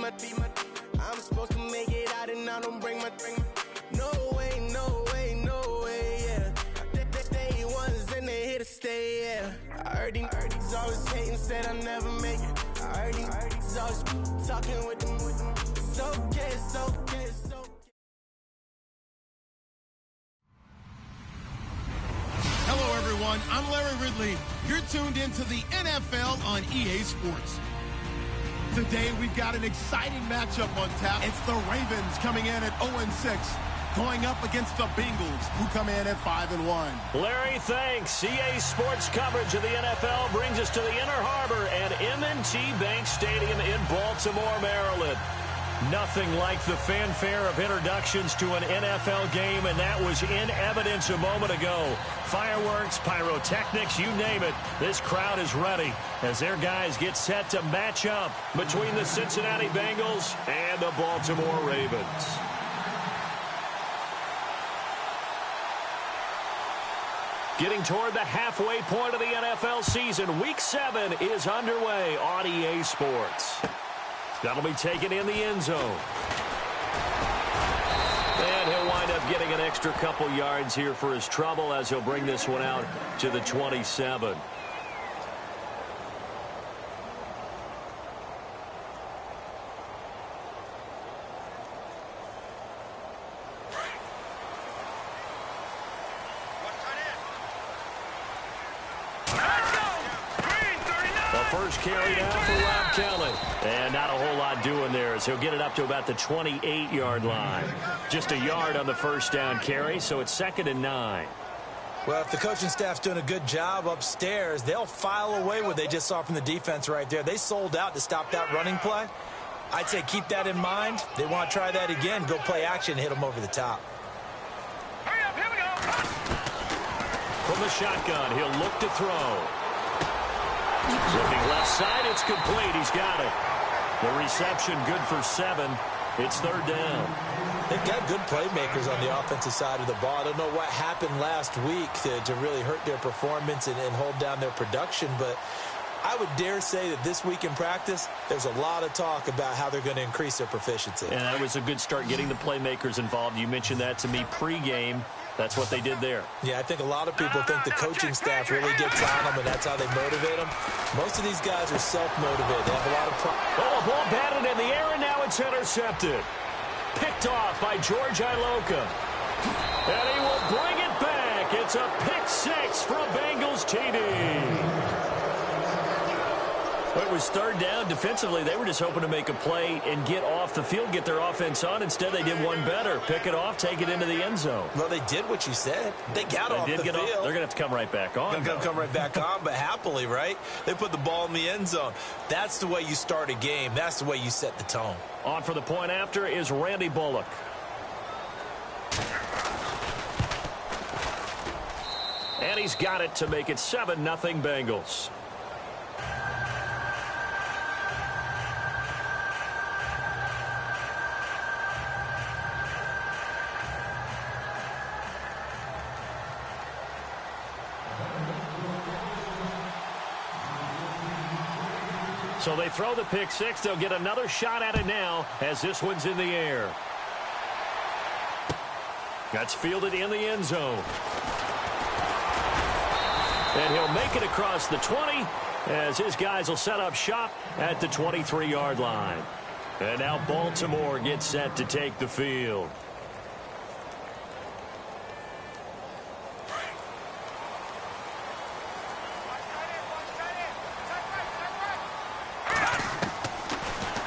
I'm supposed to make it out and I don't bring my no way, no way, no way, yeah. They ones and they here to stay, yeah. I heard these always hating, said I never make it. I heard these always talking with them. It's okay, it's okay, it's okay. Hello, everyone. I'm Larry Ridley. You're tuned into the NFL on EA Sports. Today, we've got an exciting matchup on tap. It's the Ravens coming in at 0-6, going up against the Bengals, who come in at 5-1. Larry, thanks. EA Sports coverage of the NFL brings us to the Inner Harbor and M&T Bank Stadium in Baltimore, Maryland. Nothing like the fanfare of introductions to an NFL game, and that was in evidence a moment ago. Fireworks, pyrotechnics, you name it. This crowd is ready as their guys get set to match up between the Cincinnati Bengals and the Baltimore Ravens. Getting toward the halfway point of the NFL season, Week 7 is underway on EA Sports. That'll be taken in the end zone. And he'll wind up getting an extra couple yards here for his trouble as he'll bring this one out to the 27. First carry down for Rob Kelly. And not a whole lot doing there as he'll get it up to about the 28-yard line. Just a yard on the first down carry, so it's 2nd and 9. Well, if the coaching staff's doing a good job upstairs, they'll file away what they just saw from the defense right there. They sold out to stop that running play. I'd say keep that in mind. They want to try that again. Go play action, hit them over the top. Hurry up, here we go. From the shotgun, he'll look to throw. Looking left side, it's complete. He's got it. The reception good for 7. It's 3rd down. They've got good playmakers on the offensive side of the ball. I don't know what happened last week to really hurt their performance and hold down their production, but I would dare say that this week in practice, there's a lot of talk about how they're going to increase their proficiency. And that was a good start getting the playmakers involved. You mentioned that to me pregame. That's what they did there. Yeah, I think a lot of people think the coaching staff really gets on them, and that's how they motivate them. Most of these guys are self-motivated. They have a lot of Oh, ball batted in the air, and now it's intercepted. Picked off by George Iloka. And he will bring it back. It's a pick 6 from Bengals TD. It was 3rd down. Defensively, they were just hoping to make a play and get off the field, get their offense on. Instead, they did one better. Pick it off, take it into the end zone. Well, they did what you said. They got off the field. They're going to have to come right back on. They're going to come right back on, but happily, right? They put the ball in the end zone. That's the way you start a game. That's the way you set the tone. On for the point after is Randy Bullock. And he's got it to make it 7-0 Bengals. So they throw the pick 6. They'll get another shot at it now as this one's in the air. That's fielded in the end zone. And he'll make it across the 20 as his guys will set up shop at the 23-yard line. And now Baltimore gets set to take the field.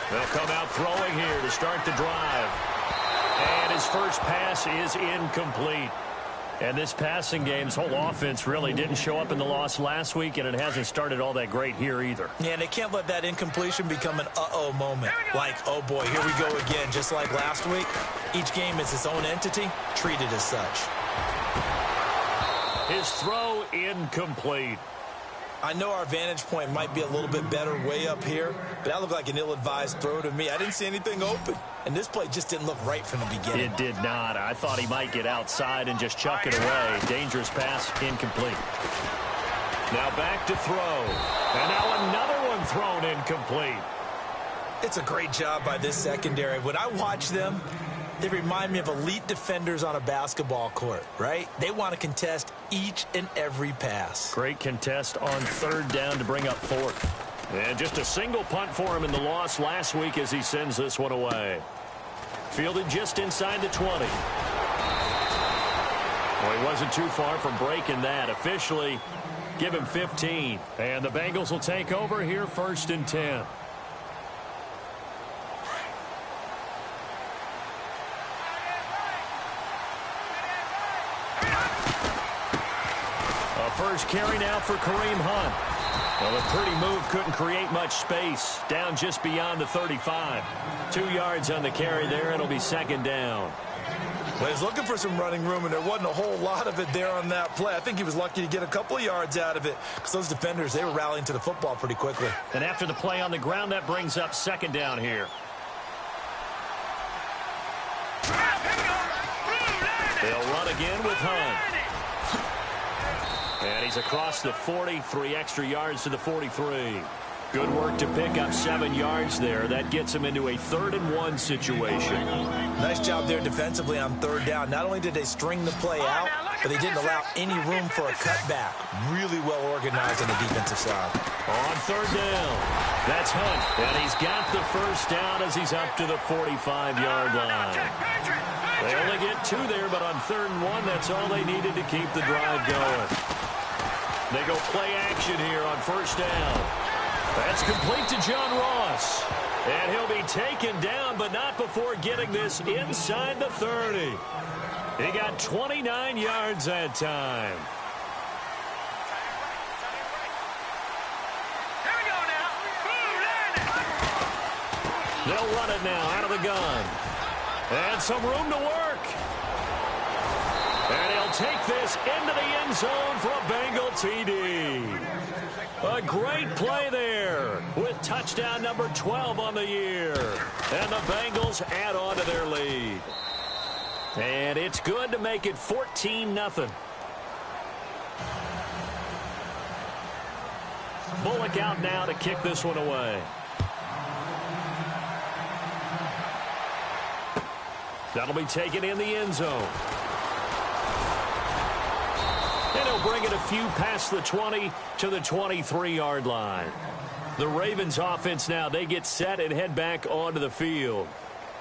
They'll come out throwing here to start the drive. And his first pass is incomplete. And this passing game's whole offense really didn't show up in the loss last week, and it hasn't started all that great here either. Yeah, and they can't let that incompletion become an uh-oh moment. Like, oh boy, here we go again, just like last week. Each game is its own entity, treated as such. His throw incomplete. I know our vantage point might be a little bit better way up here, but that looked like an ill-advised throw to me. I didn't see anything open, and this play just didn't look right from the beginning. It did not. I thought he might get outside and just chuck it away. Dangerous pass, incomplete. Now back to throw. And now another one thrown incomplete. It's a great job by this secondary. When I watch them, they remind me of elite defenders on a basketball court, right? They want to contest each and every pass. Great contest on third down to bring up fourth. And just a single punt for him in the loss last week as he sends this one away. Fielded just inside the 20. Well, he wasn't too far from breaking that. Officially, give him 15. And the Bengals will take over here 1st and 10. A first carry now for Kareem Hunt. Well, a pretty move, couldn't create much space. Down just beyond the 35. 2 yards on the carry there. It'll be 2nd down. Well, he's looking for some running room, and there wasn't a whole lot of it there on that play. I think he was lucky to get a couple of yards out of it because those defenders, they were rallying to the football pretty quickly. And after the play on the ground, that brings up 2nd down here. They'll run again with Hunt. And he's across the 40, 3 extra yards to the 43. Good work to pick up 7 yards there. That gets him into a 3rd and 1 situation. Nice job there defensively on 3rd down. Not only did they string the play out, but they didn't allow any room for a cutback. Really well organized on the defensive side. On 3rd down, that's Hunt. And he's got the 1st down as he's up to the 45-yard line. They only get 2 there, but on 3rd and 1, that's all they needed to keep the drive going. They go play action here on 1st down. That's complete to John Ross. And he'll be taken down, but not before getting this inside the 30. He got 29 yards that time. Here we go now. They'll run it now out of the gun. And some room to work. And he'll take this into the end zone for a Bengal TD. A great play there with touchdown number 12 on the year. And the Bengals add on to their lead. And it's good to make it 14-0. Bullock out now to kick this one away. That'll be taken in the end zone. And he'll bring it a few past the 20 to the 23-yard line. The Ravens offense now, they get set and head back onto the field.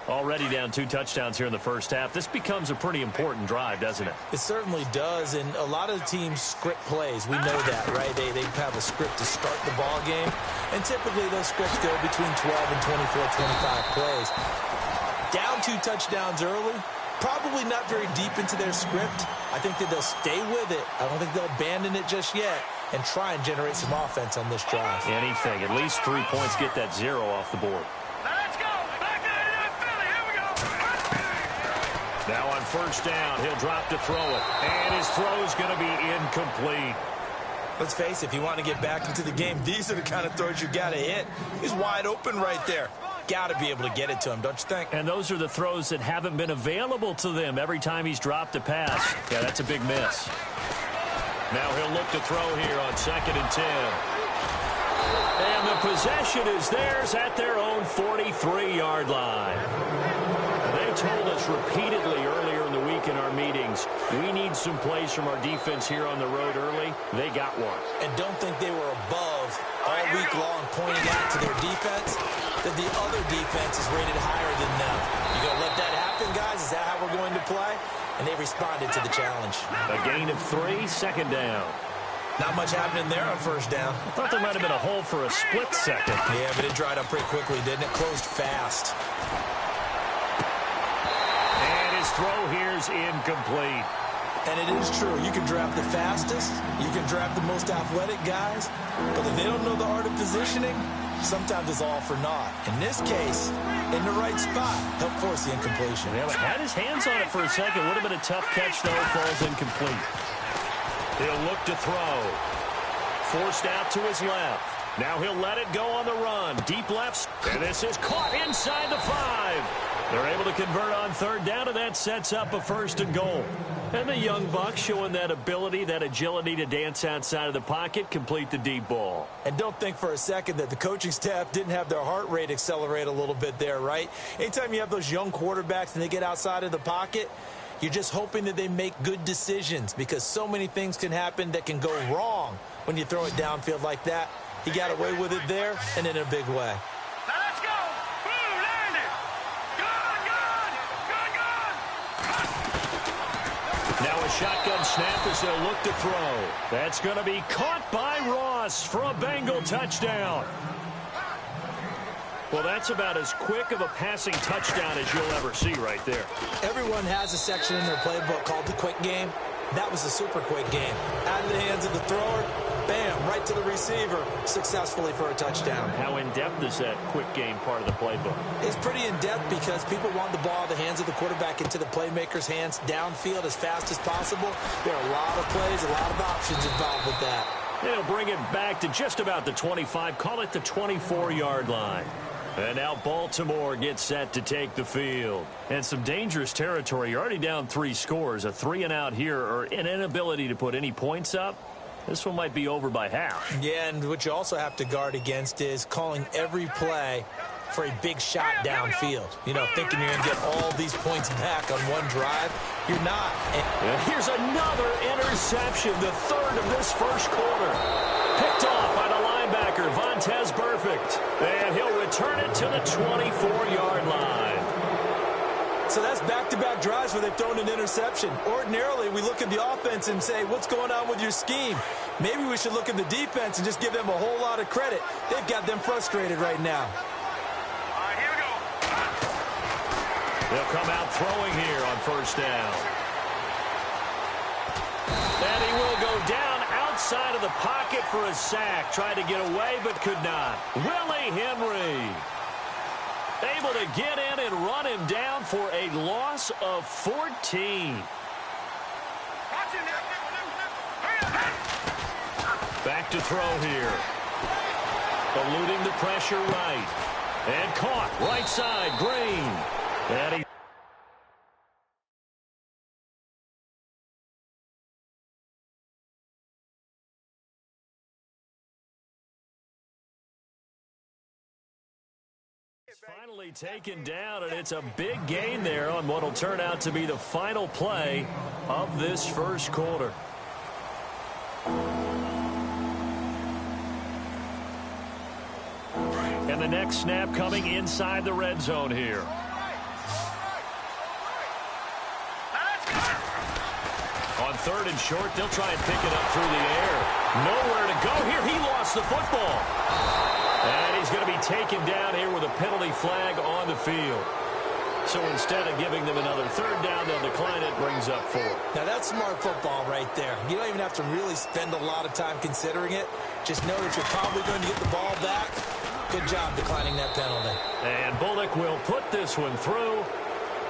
Already down 2 touchdowns here in the first half. This becomes a pretty important drive, doesn't it? It certainly does, and a lot of teams script plays. We know that, right? They have a script to start the ball game, and typically those scripts go between 12 and 24, 25 plays. Down 2 touchdowns early, probably not very deep into their script. I think that they'll stay with it. I don't think they'll abandon it just yet and try and generate some offense on this drive. Anything. At least 3 points, get that 0 off the board. Let's go. Back to Philly. Here we go. Now on 1st down, he'll drop to throw it. And his throw's going to be incomplete. Let's face it, if you want to get back into the game, these are the kind of throws you got to hit. He's wide open right there. Got to be able to get it to him, don't you think? And those are the throws that haven't been available to them every time he's dropped a pass. Yeah, that's a big miss. Now he'll look to throw here on 2nd and 10. And the possession is theirs at their own 43-yard line. They told us repeatedly earlier in the week in our meetings, we need some plays from our defense here on the road early. They got one. And don't think they were above all week long pointing out to their defense that the other defense is rated higher than them. You going to let that happen, guys? Is that how we're going to play? And they responded to the challenge. A gain of 3, 2nd down. Not much happening there on 1st down. I thought there might have been a hole for a split second. Yeah, but it dried up pretty quickly, didn't it? Closed fast. And his throw here's incomplete. And it is true. You can draft the fastest. You can draft the most athletic guys. But if they don't know the art of positioning, sometimes it's all for naught. In this case, in the right spot, helped force the incompletion. Yeah, but had his hands on it for a second. Would have been a tough catch, though. Falls incomplete. He'll look to throw. Forced out to his left. Now he'll let it go on the run. Deep left. And this is caught inside the 5. They're able to convert on 3rd down, and that sets up a 1st and goal. And the young buck showing that ability, that agility to dance outside of the pocket, complete the deep ball. And don't think for a second that the coaching staff didn't have their heart rate accelerate a little bit there, right? Anytime you have those young quarterbacks and they get outside of the pocket, you're just hoping that they make good decisions because so many things can happen that can go wrong when you throw it downfield like that. He got away with it there and in a big way. Now let's go. Boom, land it. Good. Now a shotgun snap as they'll look to throw. That's going to be caught by Ross for a Bengal touchdown. Well, that's about as quick of a passing touchdown as you'll ever see right there. Everyone has a section in their playbook called the quick game. That was a super quick game. Out of the hands of the thrower, bam, right to the receiver, successfully for a touchdown. How in-depth is that quick game part of the playbook? It's pretty in-depth because people want the ball in the hands of the quarterback into the playmaker's hands downfield as fast as possible. There are a lot of plays, a lot of options involved with that. They'll bring it back to just about the 25, call it the 24-yard line. And now Baltimore gets set to take the field. And some dangerous territory. You're already down 3 scores. A 3-and-out here or an inability to put any points up. This one might be over by half. Yeah, and what you also have to guard against is calling every play for a big shot downfield. You know, thinking you're going to get all these points back on one drive. You're not. And here's another interception, the third of this first quarter. Picked off by the linebacker, Vontaze Burfict. And he'll return it to the 24-yard line. So that's back-to-back drives where they've thrown an interception. Ordinarily, we look at the offense and say, what's going on with your scheme? Maybe we should look at the defense and just give them a whole lot of credit. They've got them frustrated right now. All right, here we go. They'll come out throwing here on first down. And he will go down outside of the pocket for a sack. Tried to get away, but could not. Willie Henry able to get in and run him down for a loss of 14. Watch it now. Back to throw here. Eluding the pressure right. And caught right side, Green. And he finally taken down, and it's a big gain there on what will turn out to be the final play of this first quarter. And the next snap coming inside the red zone here. On third and short, they'll try and pick it up through the air. Nowhere to go here. He lost the football. And he's going to be taken down here with a penalty flag on the field. So instead of giving them another third down, they'll decline it, brings up 4. Now, that's smart football right there. You don't even have to really spend a lot of time considering it. Just know that you're probably going to get the ball back. Good job declining that penalty. And Bullock will put this one through.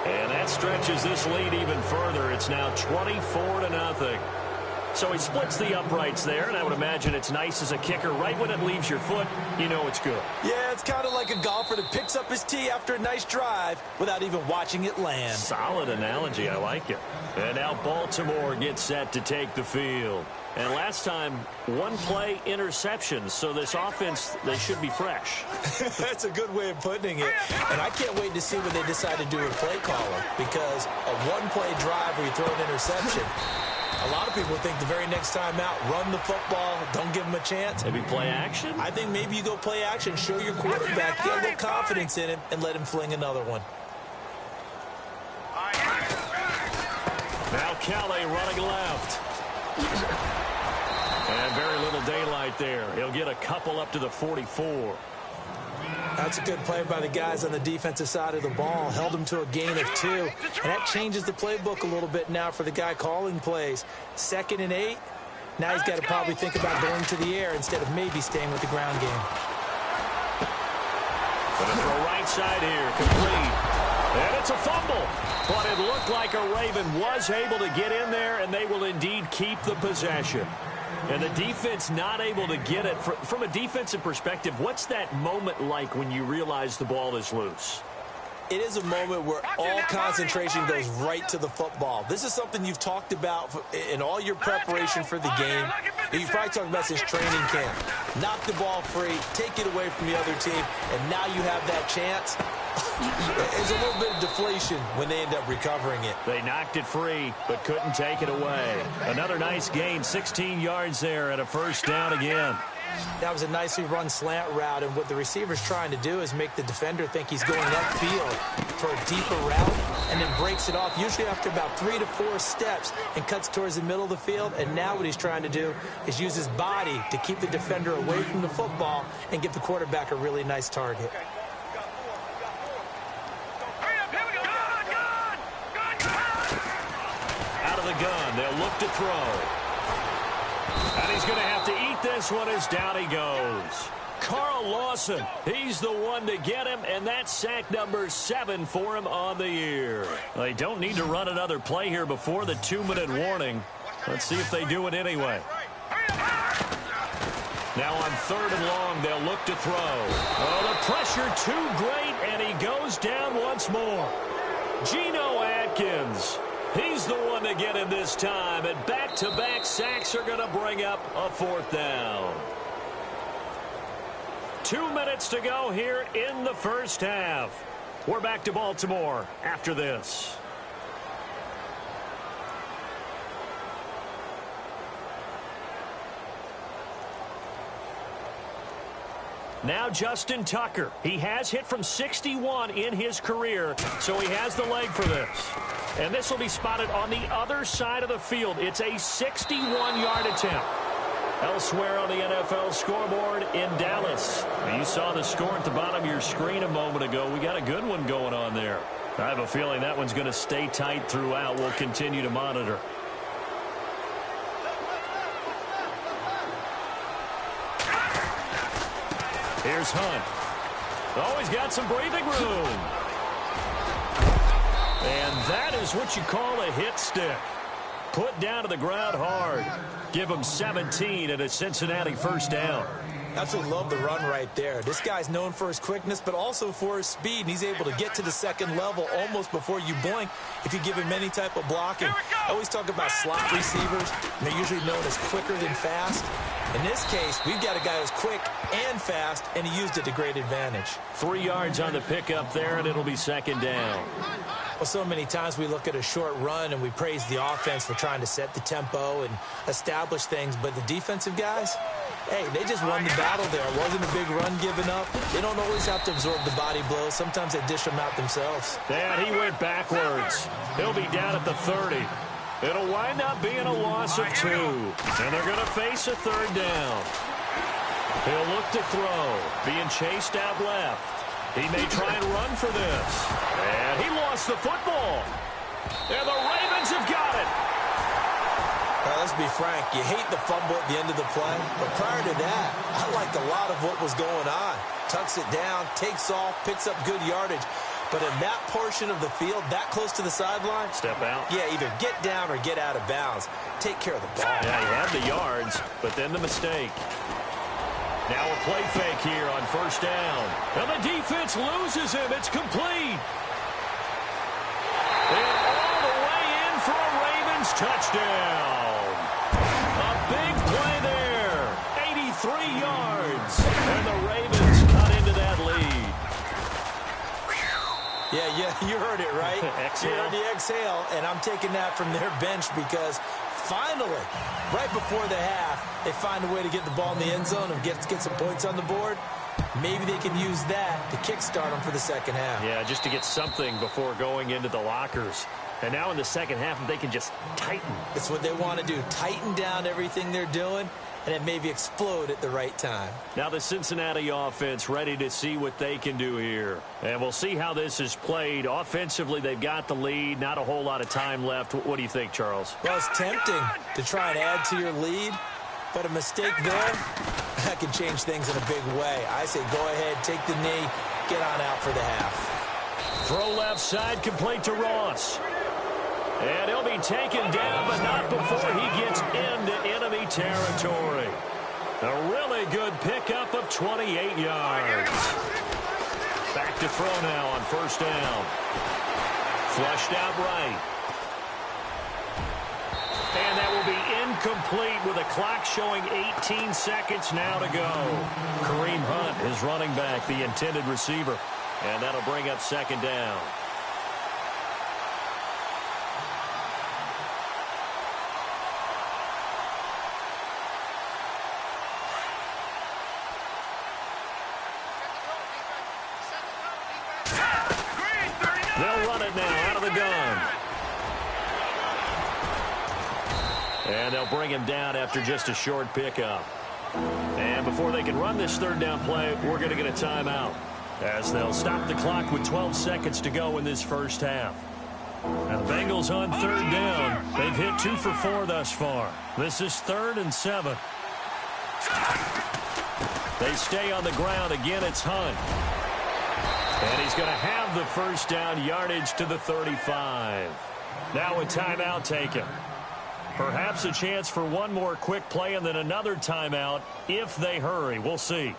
And that stretches this lead even further. It's now 24-0. So he splits the uprights there, and I would imagine it's nice as a kicker. Right when it leaves your foot, you know it's good. Yeah, it's kind of like a golfer that picks up his tee after a nice drive without even watching it land. Solid analogy. I like it. And now Baltimore gets set to take the field. And last time, one play interception. So this offense, they should be fresh. That's a good way of putting it. And I can't wait to see what they decide to do with play caller, because a one-play drive where you throw an interception, a lot of people think the very next time out, run the football, don't give them a chance. Maybe play action? I think maybe you go play action, show your quarterback, get a little confidence in him, and let him fling another one. Now Kelly running left. And very little daylight there. He'll get a couple up to the 44. That's a good play by the guys on the defensive side of the ball. Held them to a gain of 2. And that changes the playbook a little bit now for the guy calling plays. 2nd and 8. Now he's got to probably think about going to the air instead of maybe staying with the ground game. Going to throw right side here. Complete. And it's a fumble. But it looked like a Raven was able to get in there, and they will indeed keep the possession. And the defense not able to get it. From a defensive perspective, what's that moment like when you realize the ball is loose? it is a moment where all concentration goes right to the football. This is something you've talked about in all your preparation for the game. You've probably talked about since training camp. Knock the ball free, take it away from the other team, and now you have that chance. There's a little bit of deflation when they end up recovering it. They knocked it free, but couldn't take it away. Another nice gain, 16 yards there and a first down again. That was a nicely run slant route, and what the receiver's trying to do is make the defender think he's going upfield for a deeper route and then breaks it off, usually after about 3 to 4 steps, and cuts towards the middle of the field. And now what he's trying to do is use his body to keep the defender away from the football and give the quarterback a really nice target. Out of the gun, they'll look to throw. And he's going to have to eat this one as down he goes. Carl Lawson, he's the one to get him, and that's sack number 7 for him on the year. They don't need to run another play here before the 2-minute warning. Let's see if they do it anyway. Now on 3rd and long, they'll look to throw. Oh, the pressure too great, and he goes down once more. Geno Atkins. He's the one to get him this time, and back-to-back sacks are going to bring up a 4th down. 2 minutes to go here in the first half. We're back to Baltimore after this. Now Justin Tucker. He has hit from 61 in his career, so he has the leg for this. And this will be spotted on the other side of the field. It's a 61-yard attempt. Elsewhere on the NFL scoreboard in Dallas. You saw the score at the bottom of your screen a moment ago. We got a good one going on there. I have a feeling that one's going to stay tight throughout. We'll continue to monitor. Here's Hunt. Oh, he's got some breathing room. And that is what you call a hit stick. Put down to the ground hard. Give him 17 and a Cincinnati first down. Absolutely love the run right there. This guy's known for his quickness, but also for his speed. And he's able to get to the second level almost before you blink if you give him any type of blocking. I always talk about slot receivers. And they're usually known as quicker than fast. In this case, we've got a guy who's quick and fast, and he used it to great advantage. 3 yards on the pickup there, and it'll be second down. Well, so many times we look at a short run and we praise the offense for trying to set the tempo and establish things, but the defensive guys, hey, they just won the battle there. It wasn't a big run given up. They don't always have to absorb the body blows. Sometimes they dish them out themselves. And he went backwards. He'll be down at the 30. It'll wind up being a loss of 2. And they're going to face a 3rd down. He'll look to throw. Being chased out left. He may try and run for this. And he lost the football. And the Ravens have got it. Let's be frank. You hate the fumble at the end of the play. But prior to that, I liked a lot of what was going on. Tucks it down, takes off, picks up good yardage. But in that portion of the field, that close to the sideline, step out. Yeah, either get down or get out of bounds. Take care of the ball. Yeah, he had the yards, but then the mistake. Now a play fake here on first down. And the defense loses him. It's complete. And all the way in for a Ravens touchdown. A big play there. 83 yards. And the Ravens cut into that lead. Yeah, you heard it, right? Exhale. You heard the exhale, and I'm taking that from their bench because finally, right before the half, they find a way to get the ball in the end zone and get some points on the board. Maybe they can use that to kickstart them for the second half. Yeah, just to get something before going into the lockers. And now in the second half, they can just tighten. That's what they want to do, tighten down everything they're doing, and then maybe explode at the right time. Now the Cincinnati offense ready to see what they can do here. And we'll see how this is played. Offensively, they've got the lead. Not a whole lot of time left. What do you think, Charles? Well, it's tempting to try and add to your lead, but a mistake there, that can change things in a big way. I say go ahead, take the knee, get on out for the half. Throw left side, complete to Ross. And he'll be taken down, but not before he gets into enemy territory. A really good pickup of 28 yards. Back to throw now on first down. Flushed out right. And that will be incomplete with a clock showing 18 seconds now to go. Kareem Hunt is running back, the intended receiver. And that'll bring up second down. They'll run it now out of the gun. And they'll bring him down after just a short pickup. And before they can run this third down play, we're going to get a timeout, as they'll stop the clock with 12 seconds to go in this first half. Now the Bengals on third down. They've hit 2 for 4 thus far. This is 3rd and 7. They stay on the ground. Again, it's Hunt. And he's going to have the first down, yardage to the 35. Now a timeout taken. Perhaps a chance for one more quick play and then another timeout if they hurry. We'll see.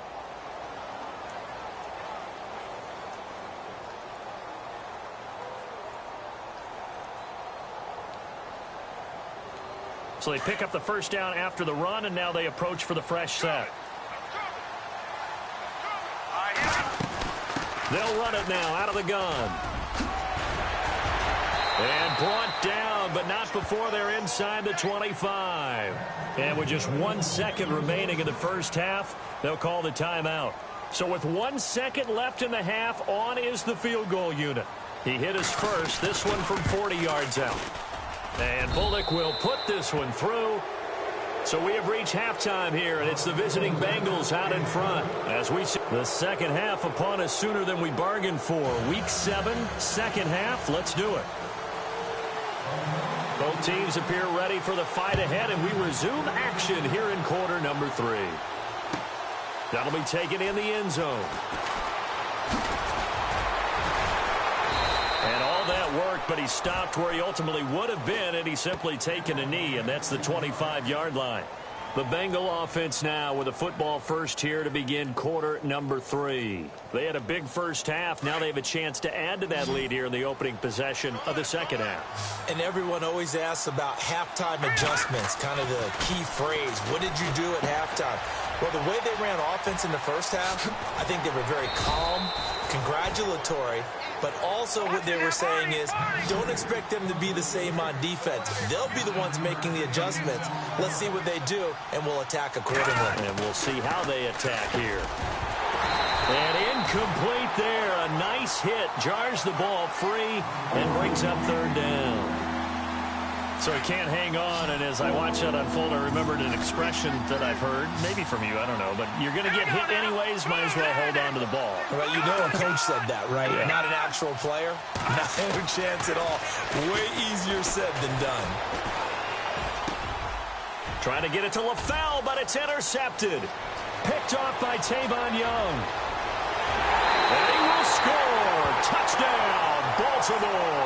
So they pick up the first down after the run, and now they approach for the fresh set. They'll run it now out of the gun. And brought down, but not before they're inside the 25. And with just 1 second remaining in the first half, they'll call the timeout. So with 1 second left in the half, on is the field goal unit. He hit his first, this one from 40 yards out. And Bullock will put this one through. So we have reached halftime here, and it's the visiting Bengals out in front. As we see the second half upon us sooner than we bargained for. Week 7, second half. Let's do it. Both teams appear ready for the fight ahead, and we resume action here in quarter number 3. That'll be taken in the end zone. And all that worked, but he stopped where he ultimately would have been, and he's simply taken a knee, and that's the 25-yard line. The Bengal offense now with a football first here to begin quarter number 3. They had a big first half. Now they have a chance to add to that lead here in the opening possession of the second half. And everyone always asks about halftime adjustments, kind of the key phrase. What did you do at halftime? Well, the way they ran offense in the first half, I think they were very calm, congratulatory, but also what they were saying is don't expect them to be the same on defense. They'll be the ones making the adjustments. Let's see what they do, and we'll attack accordingly. And we'll see how they attack here. And incomplete there. A nice hit. Jars the ball free and brings up third down. So he can't hang on, and as I watch that unfold, I remembered an expression that I've heard, maybe from you, I don't know, but you're going to get hit anyways, might as well hold on to the ball. Well, you know a coach said that, right? Yeah. Not an actual player. Not a chance at all. Way easier said than done. Trying to get it to LaFell, but it's intercepted. Picked off by Tavon Young. And he will score. Touchdown, Baltimore.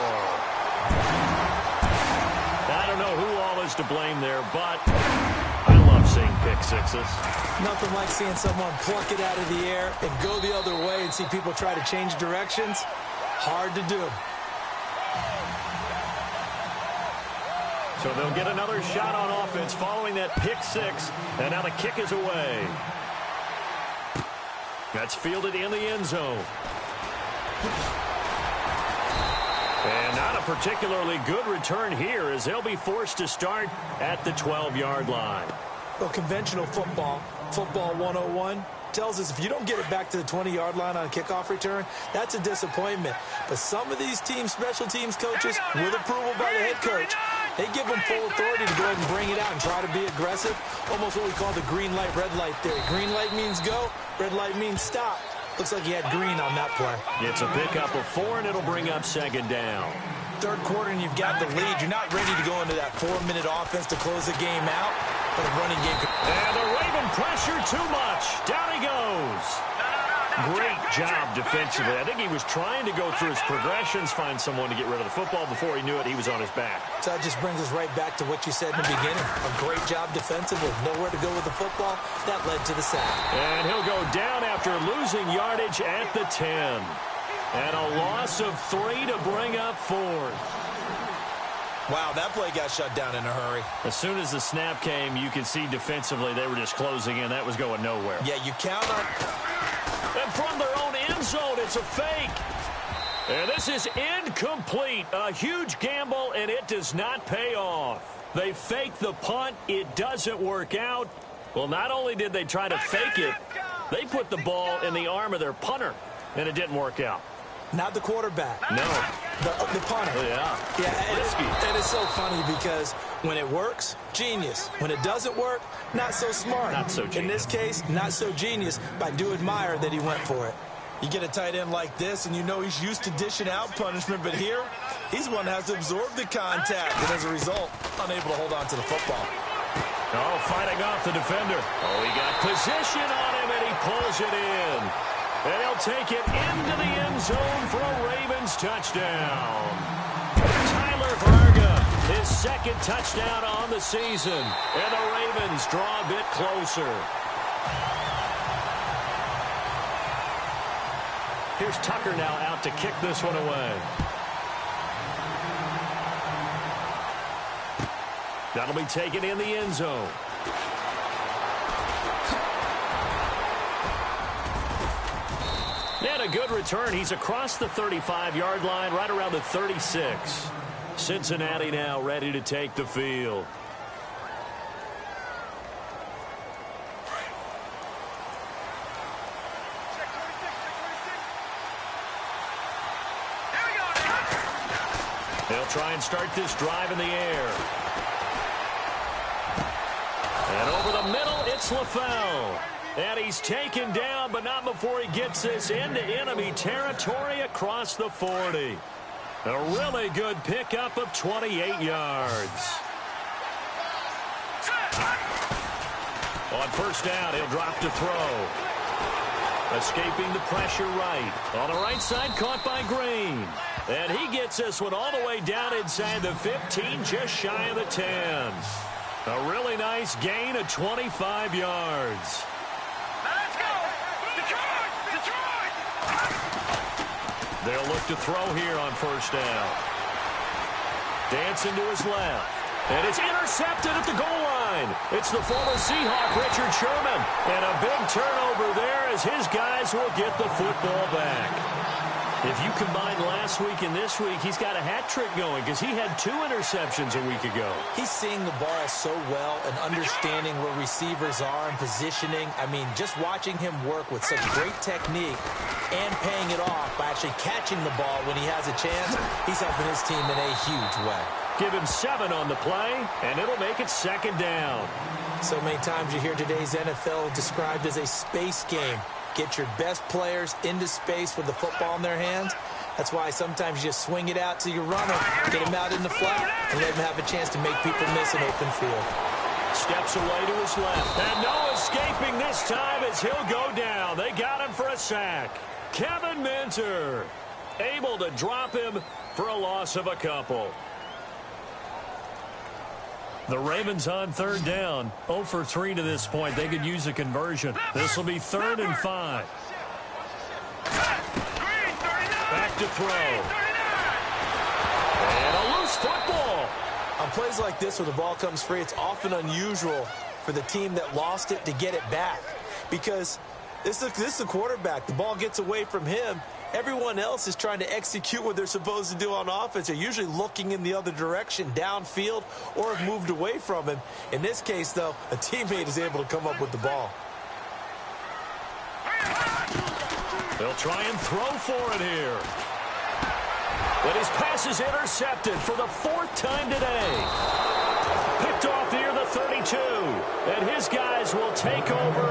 I don't know who all is to blame there, but I love seeing pick sixes. Nothing like seeing someone pluck it out of the air and go the other way and see people try to change directions. Hard to do. So they'll get another shot on offense following that pick six, and now the kick is away. That's fielded in the end zone. And not a particularly good return here, as they'll be forced to start at the 12-yard line. Well, conventional football 101, tells us if you don't get it back to the 20-yard line on a kickoff return, that's a disappointment. But some of these teams, special teams coaches, with approval by the head coach, they give them full authority to go ahead and bring it out and try to be aggressive. Almost what we call the green light, red light theory. Green light means go, red light means stop. Looks like he had green on that play. It's a pickup of 4, and it'll bring up second down. Third quarter, and you've got the lead. You're not ready to go into that 4-minute offense to close the game out, but a running game. And the Raven pressure too much. Down he goes. Great job defensively. I think he was trying to go through his progressions, find someone to get rid of the football. Before he knew it, he was on his back. So that just brings us right back to what you said in the beginning. A great job defensively. Nowhere to go with the football. That led to the sack. And he'll go down after losing yardage at the 10. And a loss of 3 to bring up 4th. Wow, that play got shut down in a hurry. As soon as the snap came, you could see defensively they were just closing in. That was going nowhere. Yeah, you count on... And from their own end zone, it's a fake. And this is incomplete. A huge gamble, and it does not pay off. They fake the punt. It doesn't work out. Well, not only did they try to fake it, they put the ball in the arm of their punter, and it didn't work out. Not the quarterback. No. The punter. Yeah. Yeah, and it's so funny because when it works, genius. When it doesn't work, not so smart. Not so genius. In this case, not so genius, but I do admire that he went for it. You get a tight end like this, and you know he's used to dishing out punishment, but here, he's the one that has to absorb the contact, and as a result, unable to hold on to the football. Oh, fighting off the defender. Oh, he got position on him, and he pulls it in. And he'll take it into the end zone for a Ravens touchdown. Tyler Varga, his second touchdown on the season. And the Ravens draw a bit closer. Here's Tucker now out to kick this one away. That'll be taken in the end zone. And a good return. He's across the 35-yard line, right around the 36. Cincinnati now ready to take the field. They'll try and start this drive in the air. And over the middle, it's LaFell. And he's taken down, but not before he gets this into enemy territory across the 40. A really good pickup of 28 yards. On first down, he'll drop to throw. Escaping the pressure right. On the right side, caught by Green. And he gets this one all the way down inside the 15, just shy of the 10. A really nice gain of 25 yards. Let's go! Detroit! Detroit! They'll look to throw here on first down. Dancing to his left. And it's intercepted at the goal line. It's the former Seahawk, Richard Sherman. And a big turnover there as his guys will get the football back. If you combine last week and this week, he's got a hat trick going because he had 2 interceptions a week ago. He's seeing the ball so well and understanding where receivers are and positioning. I mean, just watching him work with such great technique and paying it off by actually catching the ball when he has a chance, he's helping his team in a huge way. Give him 7 on the play, and it'll make it second down. So many times you hear today's NFL described as a space game. Get your best players into space with the football in their hands. That's why sometimes you just swing it out to your runner, get him out in the flat, and let him have a chance to make people miss an open field. Steps away to his left. And no escaping this time as he'll go down. They got him for a sack. Kevin Minter able to drop him for a loss of a couple. The Ravens on third down. 0 for 3 to this point. They could use a conversion. This will be 3rd and 5. Back to throw. And a loose football. On plays like this where the ball comes free, it's often unusual for the team that lost it to get it back. Because this is the quarterback. The ball gets away from him. Everyone else is trying to execute what they're supposed to do on offense. They're usually looking in the other direction, downfield, or have moved away from him. In this case, though, a teammate is able to come up with the ball. They'll try and throw for it here. But his pass is intercepted for the 4th time today. Picked off near the 32. And his guys will take over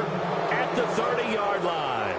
at the 30-yard line.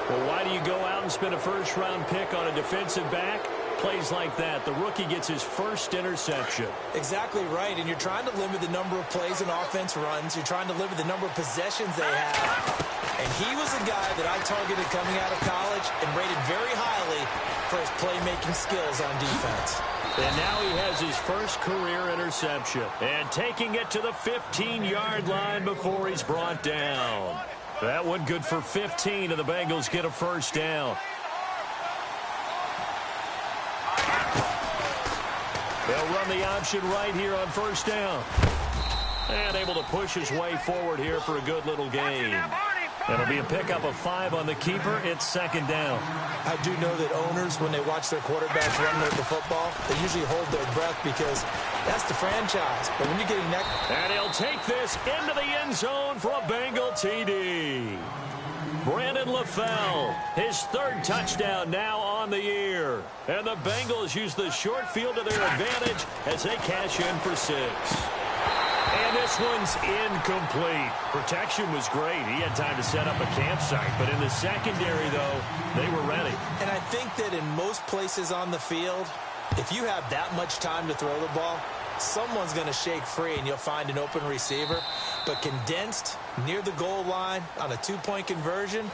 Well, why do you go out and spend a first-round pick on a defensive back? Plays like that. The rookie gets his first interception. Exactly right, and you're trying to limit the number of plays an offense runs. You're trying to limit the number of possessions they have. And he was a guy that I targeted coming out of college and rated very highly for his playmaking skills on defense. And now he has his first career interception. And taking it to the 15-yard line before he's brought down. That one good for 15, and the Bengals get a first down. They'll run the option right here on first down. And able to push his way forward here for a good little gain. It'll be a pickup of 5 on the keeper. It's second down. I do know that owners, when they watch their quarterbacks run the football, they usually hold their breath because that's the franchise. But when you're getting that... And he'll take this into the end zone for a Bengal TD. Brandon LaFell, his third touchdown now on the year. And the Bengals use the short field to their advantage as they cash in for 6. And this one's incomplete. Protection was great. He had time to set up a campsite. But in the secondary, though, they were ready. And I think that in most places on the field, if you have that much time to throw the ball, someone's going to shake free and you'll find an open receiver. But condensed near the goal line on a 2-point conversion,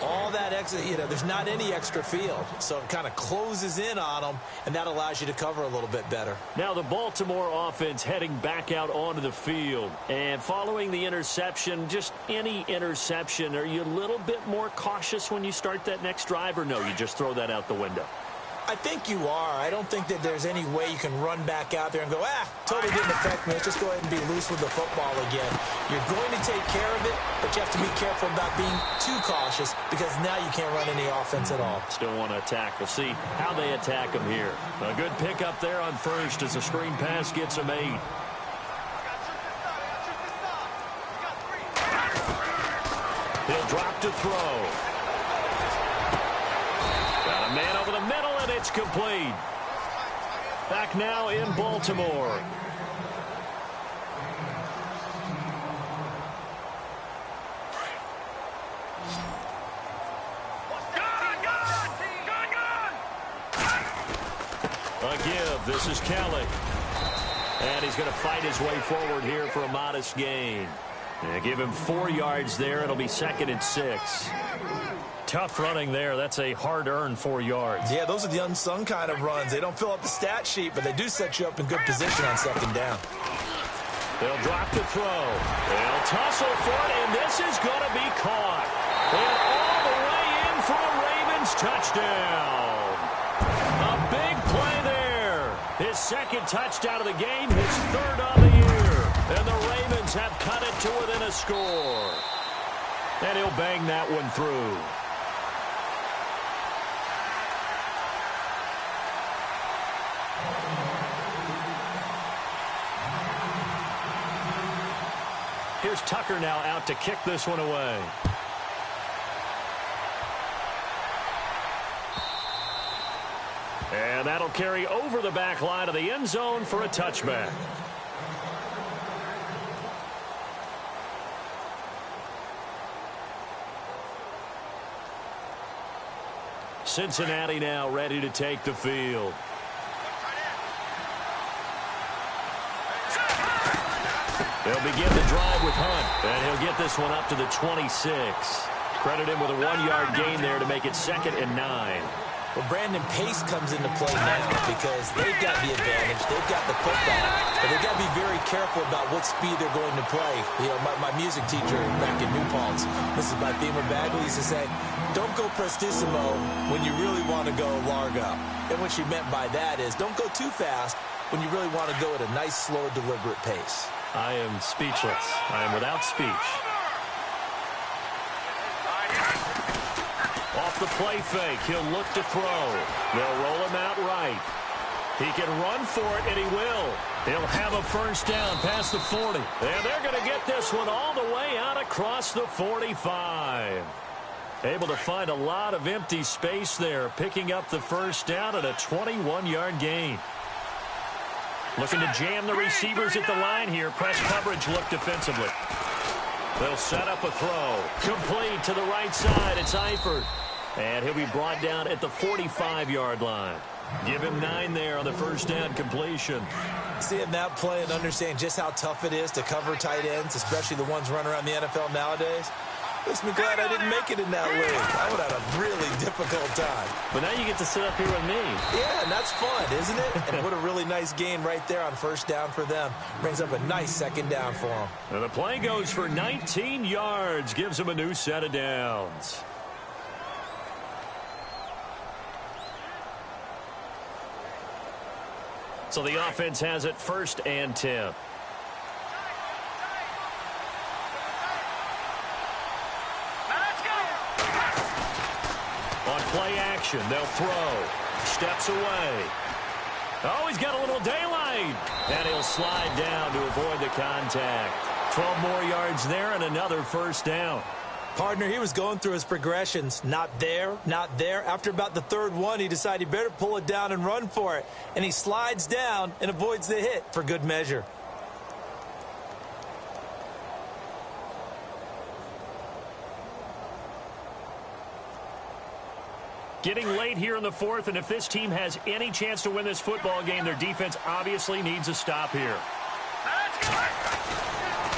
all that extra, there's not any extra field. So it kind of closes in on them, and that allows you to cover a little bit better. Now the Baltimore offense heading back out onto the field. And following the interception, just any interception, are you a little bit more cautious when you start that next drive, or no, you just throw that out the window? I think you are. I don't think that there's any way you can run back out there and go, totally didn't affect me. Let's just go ahead and be loose with the football again. You're going to take care of it, but you have to be careful about being too cautious because now you can't run any offense at all. Still want to attack. We'll see how they attack him here. A good pickup there on first as the screen pass gets him 8. He'll drop to throw. Got a man over the middle, and it's complete. Back now in Baltimore. A give. This is Kelly. And he's going to fight his way forward here for a modest gain. And give him 4 yards there. It'll be 2nd and 6. Tough running there. That's a hard-earned 4 yards. Yeah, those are the unsung kind of runs. They don't fill up the stat sheet, but they do set you up in good position on 2nd down. They'll drop the throw. They'll tussle for it, and this is going to be caught. And all the way in for a Ravens touchdown. A big play there. His 2nd touchdown of the game, his 3rd on the year. And the Ravens have cut it to within a score. And he'll bang that one through. Here's Tucker now out to kick this one away. And that'll carry over the back line of the end zone for a touchback. Cincinnati now ready to take the field. They'll begin the drive with Hunt, and he'll get this one up to the 26. Credit him with a 1-yard gain there to make it 2nd and 9. Well, Brandon, pace comes into play now because they've got the advantage. They've got the football, but they've got to be very careful about what speed they're going to play. My music teacher back in New Paltz, Mrs. Beamer Bagley, used to say, don't go prestissimo when you really want to go largo. And what she meant by that is don't go too fast when you really want to go at a nice, slow, deliberate pace. I am speechless. I am without speech. Off the play fake, he'll look to throw. They'll roll him out right. He can run for it, and he will. He'll have a first down past the 40. And they're going to get this one all the way out across the 45. Able to find a lot of empty space there, picking up the first down at a 21-yard gain. Looking to jam the receivers at the line here. Press coverage look defensively. They'll set up a throw. Complete to the right side. It's Eifert. And he'll be brought down at the 45-yard line. Give him 9 there on the first down completion. Seeing that play and understand just how tough it is to cover tight ends, especially the ones running around the NFL nowadays, Makes me glad I didn't make it in that league. I would have had a really difficult time. But now you get to sit up here with me. Yeah, and that's fun, isn't it? And what a really nice gain right there on first down for them. Brings up a nice second down for them. And the play goes for 19 yards. Gives them a new set of downs. So the offense has it 1st and 10. On play action, they'll throw. Steps away. Oh, he's got a little daylight. And he'll slide down to avoid the contact. 12 more yards there and another first down. Partner, he was going through his progressions. Not there, not there. After about the third one, he decided he better pull it down and run for it. And he slides down and avoids the hit for good measure. Getting late here in the 4th, and if this team has any chance to win this football game, their defense obviously needs a stop here.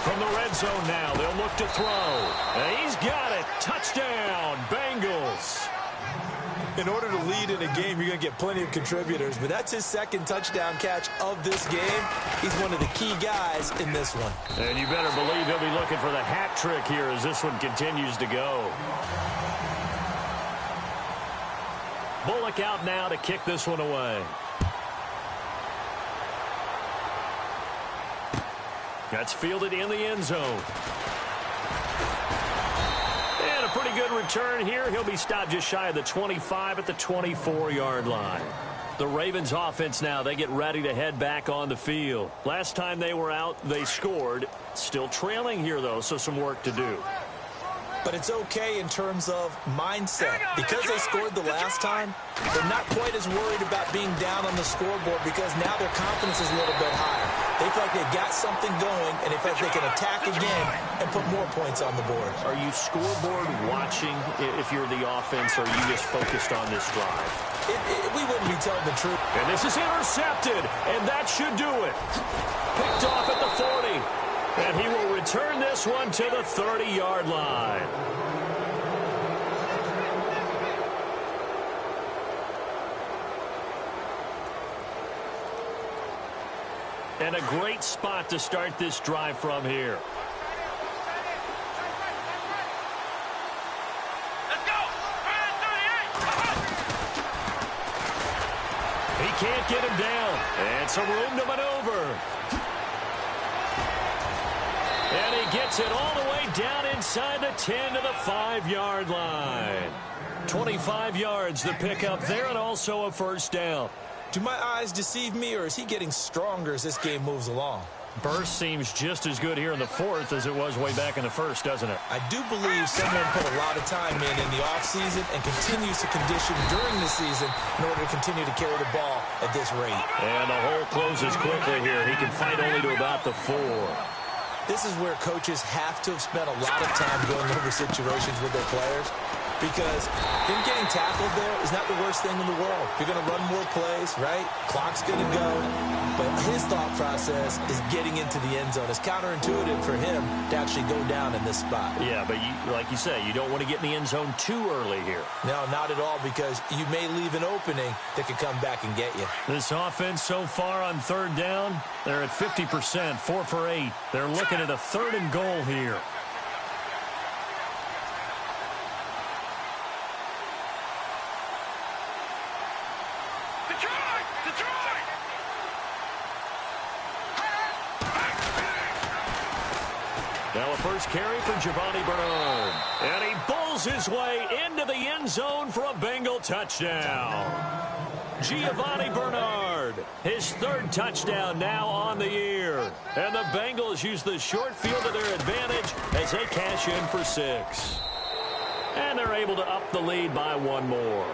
From the red zone now, they'll look to throw. And he's got it. Touchdown, Bengals. In order to lead in a game, you're going to get plenty of contributors, but that's his second touchdown catch of this game. He's one of the key guys in this one. And you better believe he'll be looking for the hat trick here as this one continues to go. Bullock out now to kick this one away. That's fielded in the end zone. And a pretty good return here. He'll be stopped just shy of the 25 at the 24-yard line. The Ravens offense now, they get ready to head back on the field. Last time they were out, they scored. Still trailing here, though, so some work to do. But it's okay in terms of mindset. Because they scored the last time, they're not quite as worried about being down on the scoreboard because now their confidence is a little bit higher. They feel like they've got something going, and they feel like they can attack again and put more points on the board. Are you scoreboard watching if you're the offense, or are you just focused on this drive? We wouldn't be telling the truth. And this is intercepted, and that should do it. Picked off at the 40. And he will return this one to the 30-yard line. And a great spot to start this drive from here. Let's go. He can't get him down. And some room to maneuver. And he gets it all the way down inside the 10 to the 5-yard line. 25 yards the pickup there, and also a first down. Do my eyes deceive me, or is he getting stronger as this game moves along? Burst seems just as good here in the 4th as it was way back in the 1st, doesn't it? I do believe someone put a lot of time in the offseason and continues to condition during the season in order to continue to carry the ball at this rate. And the hole closes quickly here. He can fight only to about the 4. This is where coaches have to have spent a lot of time going over situations with their players, because him getting tackled there is not the worst thing in the world. You're going to run more plays, right? Clock's going to go. But his thought process is getting into the end zone. It's counterintuitive for him to actually go down in this spot. Yeah, but like you say, you don't want to get in the end zone too early here. No, not at all, because you may leave an opening that could come back and get you. This offense so far on 3rd down, they're at 50%, 4 for 8. They're looking at a 3rd and goal here. Now a first carry for Giovanni Bernard. And he bowls his way into the end zone for a Bengal touchdown. Giovanni Bernard, his 3rd touchdown now on the year. And the Bengals use the short field to their advantage as they cash in for 6. And they're able to up the lead by 1 more.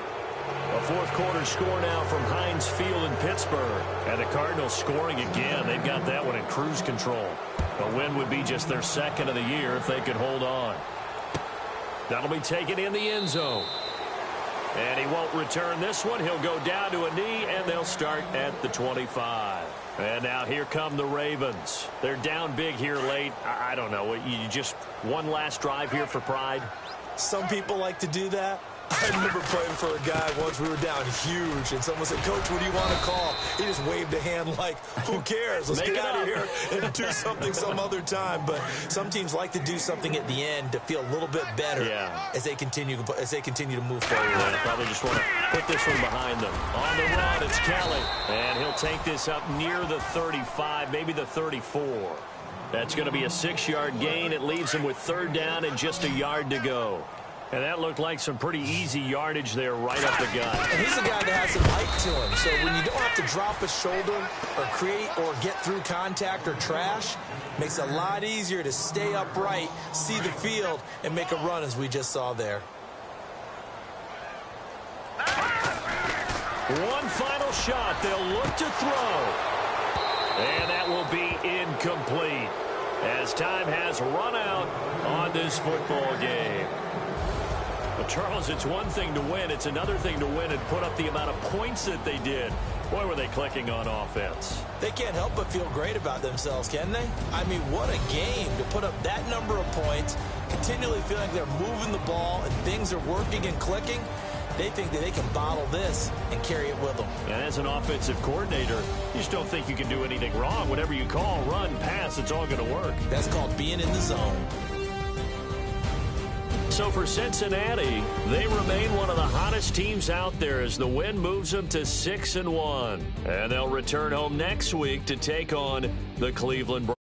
A 4th quarter score now from Heinz Field in Pittsburgh. And the Cardinals scoring again. They've got that one in cruise control. A win would be just their 2nd of the year if they could hold on. That'll be taken in the end zone. And he won't return this one. He'll go down to a knee, and they'll start at the 25. And now here come the Ravens. They're down big here late. I don't know. You just one last drive here for pride? Some people like to do that. I remember playing for a guy once. We were down huge, and someone said, "Coach, what do you want to call?" He just waved a hand like, who cares? Let's get out of here and do something some other time. But some teams like to do something at the end to feel a little bit better as they continue to move forward. Yeah, probably just want to put this one behind them. On the run, it's Kelly, and he'll take this up near the 35, maybe the 34. That's going to be a 6-yard gain. It leaves him with 3rd down and just a yard to go. And that looked like some pretty easy yardage there right up the gut. And he's a guy that has some height to him. So when you don't have to drop a shoulder or create or get through contact or trash, makes it a lot easier to stay upright, see the field, and make a run as we just saw there. One final shot. They'll look to throw. And that will be incomplete as time has run out on this football game. But Charles, it's one thing to win. It's another thing to win and put up the amount of points that they did. Boy, were they clicking on offense. They can't help but feel great about themselves, can they? I mean, what a game to put up that number of points, continually feeling like they're moving the ball and things are working and clicking. They think that they can bottle this and carry it with them. And as an offensive coordinator, you just don't think you can do anything wrong. Whatever you call, run, pass, it's all going to work. That's called being in the zone. So for Cincinnati, they remain one of the hottest teams out there as the win moves them to 6-1. And they'll return home next week to take on the Cleveland Browns.